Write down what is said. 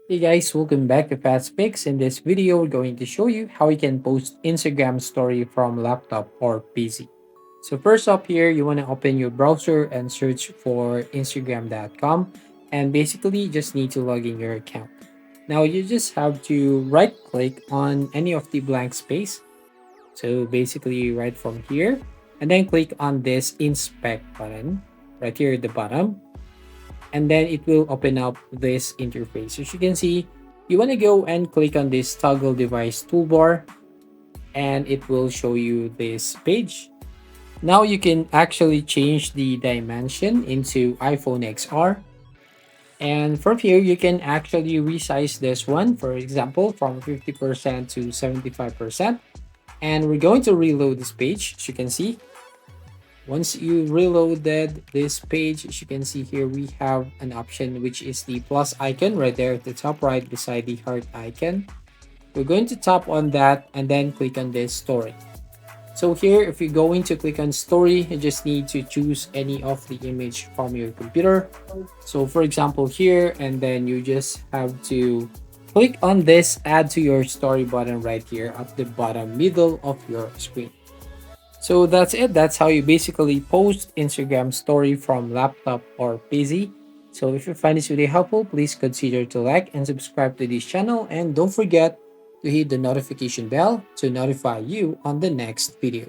Hey guys, welcome back to Fast Picks. In this video, we're going to show you how you can post Instagram story from laptop or PC. So first up here, you want to open your browser and search for instagram.com and basically just need to log in your account. Now you just have to right click on any of the blank space. So basically right from here and then click on this inspect button right here at the bottom, and then it will open up this interface. As you can see, you want to go and click on this toggle device toolbar and it will show you this page. Now you can actually change the dimension into iPhone XR, and from here you can actually resize this one, for example from 50% to 75%. And we're going to reload this page. As you can see, once you reloaded this page, as you can see here, we have an option which is the plus icon right there at the top right beside the heart icon. We're going to tap on that and then click on this story. So here, if you're going to click on story, you just need to choose any of the image from your computer. So for example here, and then you just have to click on this add to your story button right here at the bottom middle of your screen. So that's it. That's how you basically post Instagram story from laptop or PC. So if you find this video helpful, please consider to like and subscribe to this channel, and don't forget to hit the notification bell to notify you on the next video.